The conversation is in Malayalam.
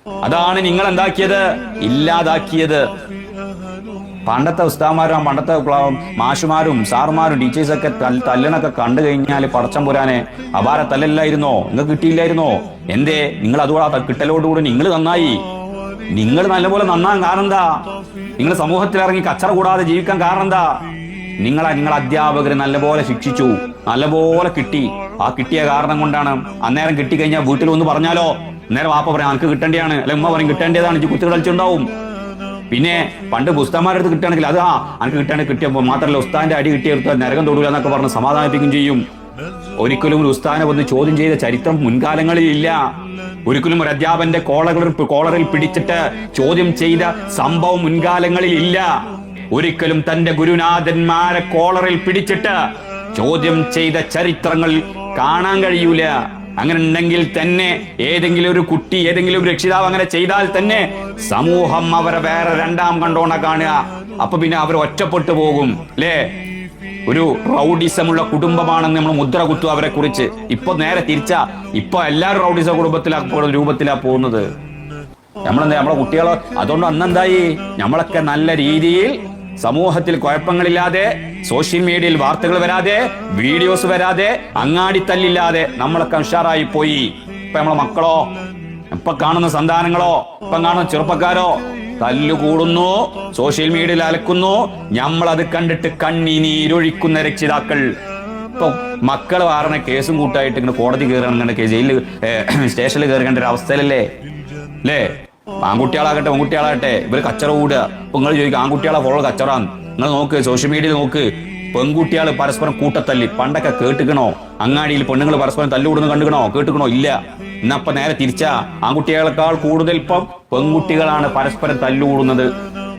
അതാണ് നിങ്ങൾ എന്താക്കിയത്, ഇല്ലാതാക്കിയത്. പണ്ടത്തെ ഉസ്താമാരും പണ്ടത്തെ മാഷുമാരും സാറുമാരും ടീച്ചേഴ്സൊക്കെ തല്ലണൊക്കെ കണ്ടു കഴിഞ്ഞാൽ പടച്ചം പുരാനെ അപാര തല്ലല്ലായിരുന്നോ, നിങ്ങൾക്ക് കിട്ടിയില്ലായിരുന്നോ? എന്തേ നിങ്ങൾ അതുകൂടെ കിട്ടലോടുകൂടി നിങ്ങൾ നന്നായി. നിങ്ങൾ നല്ലപോലെ നന്നാൻ കാരണം എന്താ? നിങ്ങൾ സമൂഹത്തിൽ ഇറങ്ങി കച്ചറ കൂടാതെ ജീവിക്കാൻ കാരണം എന്താ? നിങ്ങളെ അധ്യാപകർ നല്ലപോലെ ശിക്ഷിച്ചു, നല്ലപോലെ കിട്ടി. ആ കിട്ടിയ കാരണം കൊണ്ടാണ്. അന്നേരം കിട്ടിക്കഴിഞ്ഞാൽ വീട്ടിൽ ഒന്ന് പറഞ്ഞാലോ, നേരം വാപ്പ പറയാം എനിക്ക് കിട്ടേണ്ടതാണ്, അല്ലെ ഉമ്മ പറയും കിട്ടേണ്ടതാണ്, കുത്തി കളിച്ചുണ്ടാവും. പിന്നെ പണ്ട് പുസ്തകന്മാരുടെ അടുത്ത് കിട്ടുകയാണെങ്കിൽ അത് എനിക്ക് കിട്ടിയപ്പോൾ മാത്രമല്ല ഉസ്താദിന്റെ അടി കിട്ടിയെടുത്ത് നരകം തൊടൂല എന്നൊക്കെ പറഞ്ഞ് സമാധാനിപ്പിക്കുകയും ചെയ്യും. ഒരിക്കലും ഒരു ഉസ്താദിനെ വന്ന് ചോദ്യം ചെയ്ത ചരിത്രം മുൻകാലങ്ങളിൽ ഇല്ല. ഒരിക്കലും ഒരു അധ്യാപന്റെ കോളറിൽ പിടിച്ചിട്ട് ചോദ്യം ചെയ്ത സംഭവം മുൻകാലങ്ങളിൽ ഇല്ല. ഒരിക്കലും തന്റെ ഗുരുനാഥന്മാരെ കോളറിൽ പിടിച്ചിട്ട് ചോദ്യം ചെയ്ത ചരിത്രങ്ങൾ കാണാൻ കഴിയൂല. അങ്ങനെ ഉണ്ടെങ്കിൽ തന്നെ ഏതെങ്കിലും ഒരു കുട്ടി, ഏതെങ്കിലും ഒരു രക്ഷിതാവ് അങ്ങനെ ചെയ്താൽ തന്നെ സമൂഹം അവരെ വേറെ രണ്ടാം കണ്ടോണ കാണുക. അപ്പൊ പിന്നെ അവർ ഒറ്റപ്പെട്ടു പോകും അല്ലേ? ഒരു റൗഡിസമുള്ള കുടുംബമാണെന്ന് നമ്മൾ മുദ്ര കുത്തും അവരെ കുറിച്ച്. ഇപ്പൊ നേരെ തിരിച്ചാ, ഇപ്പൊ എല്ലാവരും റൗഡിസ രൂപത്തിലാ പോകുന്നത്. നമ്മളെ കുട്ടികളോ അതുകൊണ്ട് അന്നെന്തായി, നമ്മളൊക്കെ നല്ല രീതിയിൽ സമൂഹത്തിൽ കുഴപ്പങ്ങളില്ലാതെ, സോഷ്യൽ മീഡിയയിൽ വാർത്തകൾ വരാതെ, വീഡിയോസ് വരാതെ, അങ്ങാടിത്തല്ലില്ലാതെ നമ്മളൊക്കെ ഉഷാറായി പോയി. ഇപ്പൊ നമ്മളെ മക്കളോ, ഇപ്പൊ കാണുന്ന സന്താനങ്ങളോ, ഇപ്പൊ കാണുന്ന ചെറുപ്പക്കാരോ തല്ലുകൂടുന്നു, സോഷ്യൽ മീഡിയയിൽ അലക്കുന്നു. നമ്മളത് കണ്ടിട്ട് കണ്ണീരൊഴിക്കുന്ന രക്ഷിതാക്കൾ. ഇപ്പൊ മക്കൾ വാറണ കേസും കൂട്ടായിട്ട് ഇങ്ങനെ കോടതി കയറണം, ജയിലിൽ സ്റ്റേഷനിൽ കയറേണ്ട ഒരു അവസ്ഥയിലല്ലേ അല്ലേ? ആൺകുട്ടികളാകട്ടെ പെൺകുട്ടികളാകട്ടെ ഇവര് കച്ചറ കൂടുക. ഇപ്പൊ നിങ്ങൾ ചോദിക്കുക ആൺകുട്ടികളെ ഫോളോ കച്ചറാന്ന്. നിങ്ങൾ നോക്ക്, സോഷ്യൽ മീഡിയയിൽ നോക്ക്, പെൺകുട്ടികൾ പരസ്പരം കൂട്ടത്തല്ലി. പണ്ടൊക്കെ കേട്ടുക്കണോ? അങ്ങാടിയിൽ പെണ്ണുങ്ങൾ പരസ്പരം തല്ലുകൂടുന്നു കണ്ടുക്കണോ? കേട്ടുക്കണോ? ഇല്ല. ഇന്നപ്പം നേരെ തിരിച്ചാ, ആൺകുട്ടികളെക്കാൾ കൂടുതൽ ഇപ്പം പെൺകുട്ടികളാണ് പരസ്പരം തല്ലുകൂടുന്നത്.